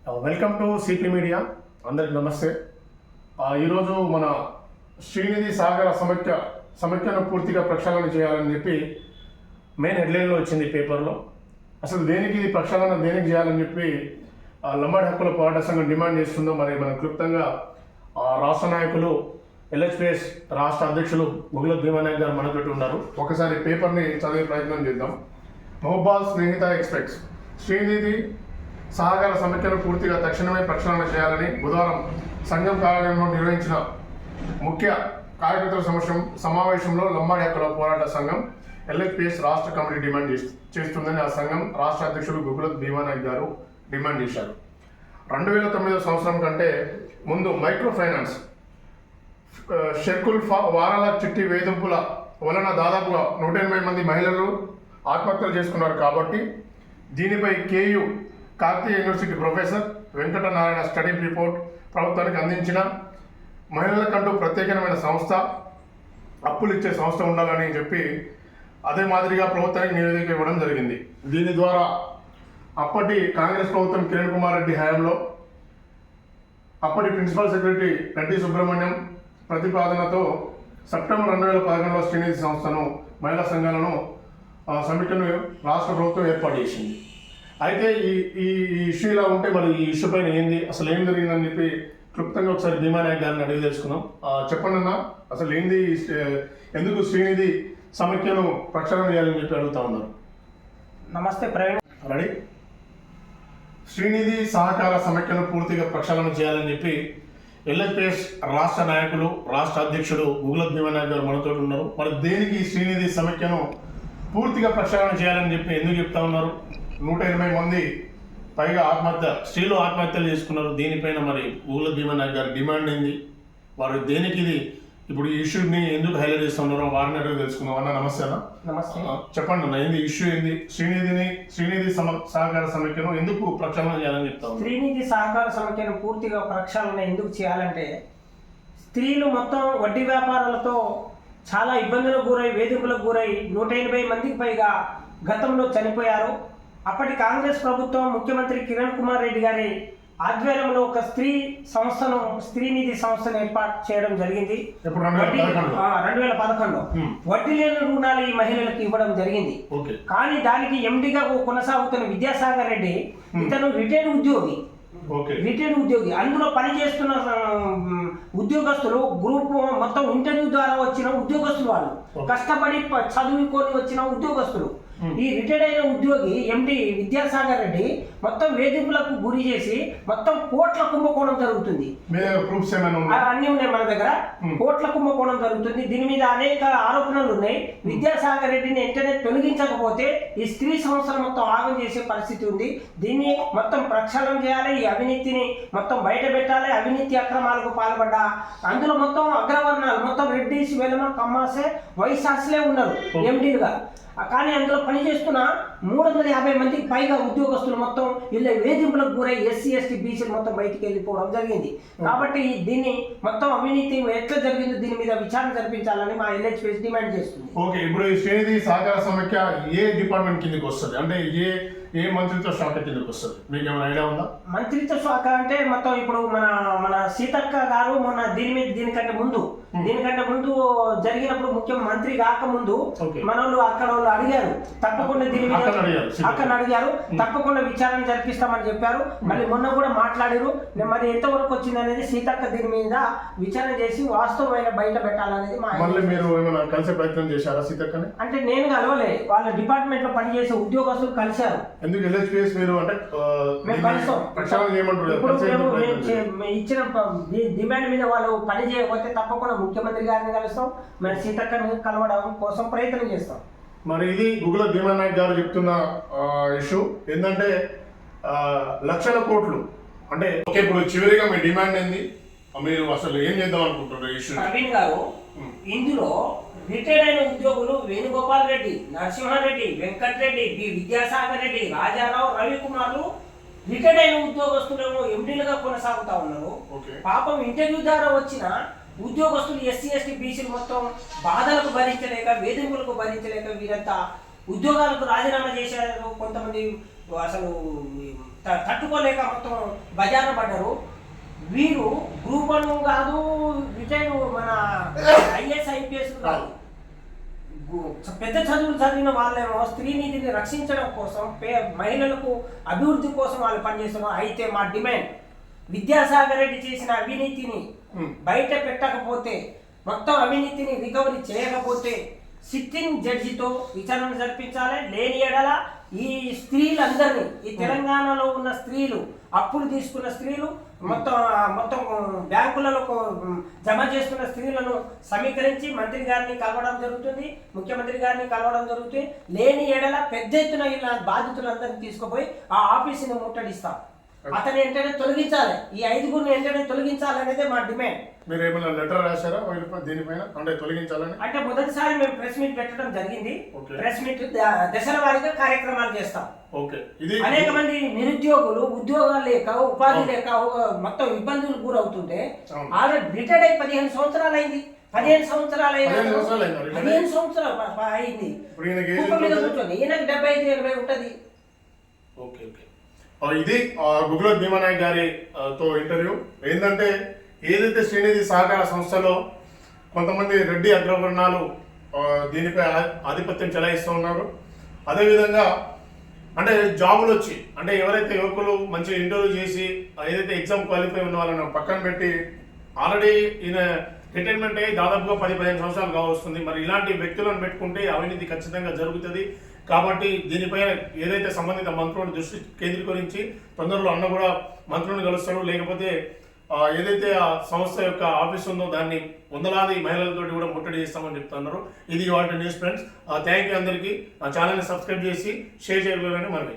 Welcome to CP media. అందరికి నమస్తే. ఈరోజు మన శ్రీనిధి సాగర సమస్యను పూర్తిగా ప్రక్షాళన చేయాలని చెప్పి మెయిన్ హెడ్లైన్లో వచ్చింది పేపర్లో. అసలు దేనికి ఇది ప్రక్షాళన దేనికి చేయాలని చెప్పి లంబాడి హక్కుల పోరాట సంఘం డిమాండ్ చేస్తుందో మరి మనం క్లుప్తంగా రాష్ట్ర నాయకులు ఎల్హెచ్పిఎస్ రాష్ట్ర అధ్యక్షులు ముగుల భీమానాయక్ గారు మనతోటి ఉన్నారు. ఒకసారి పేపర్ని చదివే ప్రయత్నం చేద్దాం. మహబాద్ స్నేహిత ఎక్స్పెక్ట్స్ శ్రీనిధి సాగర సమస్యను పూర్తిగా తక్షణమే ప్రక్షాళన చేయాలని బుధవారం సంఘం కార్యాలయంలో నిర్వహించిన ముఖ్య కార్యకర్తల సమావేశంలో లంబాడి హక్కుల పోరాట సంఘం ఎల్హెచ్పిఎస్ రాష్ట్ర కమిటీ డిమాండ్ చేస్తుందని ఆ సంఘం రాష్ట్ర అధ్యక్షులు గుగులత్ భీమానాయక్ గారు డిమాండ్ చేశారు. 2009 సంవత్సరం కంటే ముందు మైక్రో ఫైనాన్స్ షెర్కుల్ వారాల చిట్టి వేధింపుల వలన దాదాపుగా 180 మంది మహిళలు ఆత్మహత్యలు చేసుకున్నారు. కాబట్టి దీనిపై KU Kakatiya university professor Venkatanarayana study report ప్రభుత్వానికి అందించిన మహిళలకంటూ ప్రత్యేకమైన సంస్థ, అప్పులు ఇచ్చే సంస్థ ఉండాలని చెప్పి అదే మాదిరిగా ప్రభుత్వానికి నివేదిక ఇవ్వడం జరిగింది. దీని ద్వారా అప్పటి కాంగ్రెస్ ప్రభుత్వం కిరణ్ కుమార్ రెడ్డి హయాంలో అప్పటి ప్రిన్సిపల్ సెక్రటరీ రెడ్డి సుబ్రహ్మణ్యం ప్రతిపాదనతో సెప్టెంబర్ 2011లో శ్రీనిధి సంస్థను మహిళా సంఘాలను సమితిని రాష్ట్ర ప్రభుత్వం ఏర్పాటు చేసింది. అయితే ఈ ఇష్యూ ఇలా ఉంటే మరి ఈ ఇష్యూ పైన ఏంది, అసలు ఏం జరిగిందని చెప్పి క్లుప్తంగా ఒకసారి భీమానాయక్ గారిని అడిగి తెలుసుకున్నాం. చెప్పండి అన్న, అసలు ఏంది, ఎందుకు శ్రీనిధి సమస్యను ప్రక్షాళన చేయాలని చెప్పి అడుగుతా ఉన్నారు. నమస్తే ప్రవీణ్. రెడీ. శ్రీనిధి సహకార సమస్యను పూర్తిగా ప్రక్షాళన చేయాలని చెప్పి ఎల్హెచ్పిఎస్ రాష్ట్ర నాయకులు రాష్ట్ర అధ్యక్షుడు గుగులత్ భీమానాయక్ గారు మనతో ఉన్నారు. మరి దేనికి శ్రీనిధి సమస్యను పూర్తిగా ప్రక్షాళన చేయాలని చెప్పి ఎందుకు చెప్తా ఉన్నారు? 180 మంది పైగా స్త్రీలు ఆత్మహత్యలు చేసుకున్నారు. దీనిపైన మరి గుగులత్ భీమానాయక్ గారి డిమాండ్ ఏంది, వారు దేనికి ఇది ఇప్పుడు ఈ ఇష్యూని ఎందుకు హైలైట్ చేస్తున్నారో వారిని అడిగి తెలుసుకుందాం. అన్న నమస్తే. అన్న నమస్తే. చెప్పండి అన్న, ఏంది ఇష్యూ ఏంది, శ్రీనిధి సహకార సమస్యను ఎందుకు ప్రక్షాళన చేయాలని చెప్తాను? శ్రీనిధి సహకార సమస్యను పూర్తిగా ప్రక్షాళన ఎందుకు చేయాలంటే, స్త్రీలు మొత్తం వడ్డీ వ్యాపారాలతో చాలా ఇబ్బందులకు గురై వేధింపులకు గురై 180 మందికి పైగా గతంలో చనిపోయారు. అప్పటి కాంగ్రెస్ ప్రభుత్వం ముఖ్యమంత్రి కిరణ్ కుమార్ రెడ్డి గారి ఆధ్వర్యంలో ఒక శ్రీనిధి సంస్థను ఏర్పాటు చేయడం జరిగింది. 2011లో వడ్డీ లేని రుణాలు ఈ మహిళలకు ఇవ్వడం జరిగింది. కానీ దానికి ఎండిగా కొనసాగుతున్న విద్యాసాగర్ రెడ్డి ఇతను రిటైర్డ్ ఉద్యోగి. అందులో పనిచేస్తున్న ఉద్యోగస్తులు గ్రూప్ మొత్తం ఇంటర్వ్యూ ద్వారా వచ్చిన ఉద్యోగస్తులు, వాళ్ళు కష్టపడి చదువుకొని వచ్చిన ఉద్యోగస్తులు. ఈ రిటైర్డ్ అయిన ఉద్యోగి ఎండి విద్యాసాగర్ రెడ్డి మొత్తం వేధింపులకు గురి చేసి మొత్తం కోట్ల కుంభకోణం జరుగుతుంది. అన్నీ ఉన్నాయి మన దగ్గర. కోట్ల కుంభకోణం జరుగుతుంది. దీని మీద అనేక ఆరోపణలు ఉన్నాయి. విద్యాసాగర్ రెడ్డిని వెంటనే తొలగించకపోతే ఈ స్త్రీ సంస్థలు మొత్తం ఆగం చేసే పరిస్థితి ఉంది. దీన్ని మొత్తం ప్రక్షాళన చేయాలి. ఈ అవినీతిని మొత్తం బయట పెట్టాలి. అవినీతి అక్రమాలకు పాల్పడ్డ అందులో మొత్తం అగ్రవర్ణాలు మొత్తం రెడ్డిస్, వెలమ, కమ్మాసే, వైశాస్లే ఉన్నారు ఎండీలుగా. కానీ అందులో పనిచేస్తున్న 350 మందికి పైగా ఉద్యోగస్తులు మొత్తం వీళ్ళ వేధింపులకు గురై ఎస్సీ, ఎస్టీ, బీసీలు మొత్తం బయటికి వెళ్ళిపోవడం జరిగింది. కాబట్టి దీన్ని మొత్తం అవినీతి ఎట్లా జరిగిందో దీని మీద విచారణ జరిపించాలని మా ఎల్హెచ్పిఎస్ డిమాండ్ చేస్తుంది. ఓకే, ఇప్పుడు ఈ శ్రీనిధి సహకార సమస్య ఏ డిపార్ట్మెంట్ కిందకి వస్తుంది, అంటే ఏ మంత్రిత్వ శాఖ కిందకి వస్తుంది, మీకు ఏమైనా ఐడియా ఉందా? మంత్రిత్వ శాఖ అంటే మొత్తం ఇప్పుడు మన సీతక్క గారు మొన్న దీనికంటే ముందు జరిగినప్పుడు ముఖ్యమంత్రి కాకముందు మన వాళ్ళు అక్కడ అడిగారు, తప్పకుండా దీని మీద అక్కడ అడిగారు, తప్పకుండా విచారణ జరిపిస్తామని చెప్పారు. మళ్ళీ మొన్న కూడా మాట్లాడారు. మరి ఎంతవరకు వచ్చింది అనేది సీతక్క దీని మీద విచారణ చేసి వాస్తవమైన బయట పెట్టాలనేది మా. మీరు ఏమైనా కలిసే ప్రయత్నం చేశారా సీతక్కని? అంటే నేను కలవలే, వాళ్ళ డిపార్ట్మెంట్ లో పనిచేసే ఉద్యోగస్తులు కలిశారు. ఎందుకు ఎల్హెచ్పిఎస్ మీరు అంటే ఇచ్చిన డిమాండ్ మీద వాళ్ళు పని చేయకపోతే తప్పకుండా ముఖ్యమంత్రి గారిని కలుస్తాం, మేము సీతక్కని కలవడం కోసం ప్రయత్నం చేస్తాం. మరి ఇది గుగులత్ భీమానాయక్ గారు చెప్తున్న ఇష్యూ ఏంటంటే లక్షల కోట్లు అంటే. ఓకే, ఇప్పుడు చివరిగా మీ డిమాండ్ ఏంది, మీరు అసలు ఏం చేద్దాం అనుకుంటున్నారు ఇష్యూ? ప్రవీణ్ గారు, ఇందులో రిటైర్డ్ అయిన ఉద్యోగులు వేణుగోపాల్ రెడ్డి, నరసింహారెడ్డి, వెంకటరెడ్డి, బి విద్యాసాగర్ రెడ్డి, రాజారావు, రవికుమార్లు రిటైర్డ్ అయిన ఉద్యోగస్తులను ఎండీలుగా కొనసాగుతా ఉన్నారు. పాపం ఇంటర్వ్యూ ద్వారా వచ్చిన ఉద్యోగస్తులు ఎస్సీ, ఎస్టీ, బీసీలు మొత్తం బాధలకు భరించలేక, వేధింపులకు భరించలేక వీరంతా ఉద్యోగాలకు రాజీనామా చేశారు. కొంతమంది అసలు తట్టుకోలేక మొత్తం బజారు పడ్డారు. వీరు గ్రూప్ 1 కాదు, రిటైర్ మన ఐఏఎస్ ఐపీఎస్ కాదు, పెద్ద చదువులు చదివిన వాళ్ళేమో స్త్రీనిధిని రక్షించడం కోసం, మహిళలకు అభివృద్ధి కోసం వాళ్ళు పనిచేస్తున్నారు. అయితే మా డిమాండ్, విద్యాసాగర్ రెడ్డి చేసిన అవినీతిని బయట పెట్టకపోతే, మొత్తం అవినీతిని రికవరీ చేయకపోతే సిట్టింగ్ జడ్జితో విచారణ జరిపించాలి. లేని ఎడల ఈ స్త్రీలందరినీ, ఈ తెలంగాణలో ఉన్న స్త్రీలు, అప్పులు తీసుకున్న స్త్రీలు, మొత్తం బ్యాంకులలో జమ చేస్తున్న స్త్రీలను సమీకరించి మంత్రి గారిని కలవడం జరుగుతుంది, ముఖ్యమంత్రి గారిని కలవడం జరుగుతుంది. లేని ఎడల పెద్ద ఎత్తున ఇలా బాధితులందరినీ తీసుకుపోయి ఆ ఆఫీసుని ముట్టడిస్తాం. అతను ఏంటంటే తొలగించాలి, ఈ 5గురిని ఏంటంటే తొలగించాలి అనేది మా డిమాండ్. మీరు ఏమైనా లెటర్ రాశారా దీనిపైన, అంటే తొలగించాలని? అంటే మొదటిసారి మేము ప్రెస్ మీట్ పెట్టడం జరిగింది. ప్రెస్ మీట్ దశల వారీగా కార్యక్రమాలు చేస్తాం. అనేక మంది నిరుద్యోగులు ఉద్యోగాలు లేక, ఉపాధి లేక మొత్తం ఇబ్బందులు గురవుతుంటే, ఆల్రెడీ రిటైర్డ్ అయి 15 సంవత్సరాలు అయింది. 15 సంవత్సరాలు అయింది. కూర్చొని ఈయనకు 75-80 ఉంటది. ఇది గుగ్లోత్ భీమానాయక్ గారితో ఇంటర్వ్యూ. ఏంటంటే ఏదైతే శ్రీనిధి సహకార సంస్థలో కొంతమంది రెడ్డి అగ్రవర్ణాలు దీనిపై ఆధిపత్యం చెలాయిస్తూ ఉన్నారు. అదేవిధంగా అంటే జాబులు వచ్చి, అంటే ఎవరైతే యువకులు మంచి ఇంటర్వ్యూ చేసి ఏదైతే ఎగ్జామ్ క్వాలిఫై ఉన్న వాళ్ళని పక్కన పెట్టి, ఆల్రెడీ ఈయన రిటైర్మెంట్ అయ్యి దాదాపుగా 10-15 సంవత్సరాలు కావస్తుంది. మరి ఇలాంటి వ్యక్తులను పెట్టుకుంటే అవినీతి ఖచ్చితంగా జరుగుతుంది. కాబట్టి దీనిపైన ఏదైతే సంబంధిత మంత్రులను దృష్టి కేంద్రీకరించి తొందరలో అన్న కూడా మంత్రులను కలుస్తాడు. లేకపోతే ఏదైతే ఆ సంస్థ యొక్క ఆఫీస్ ఉందో దాన్ని వందలాది మహిళలతోటి కూడా ముట్టడి చేస్తామని చెప్తున్నారు. ఇది వాటి న్యూస్ ఫ్రెండ్స్. థ్యాంక్ యూ అందరికీ. ఛానల్ని సబ్స్క్రైబ్ చేసి షేర్ చేయగలరని మనవి.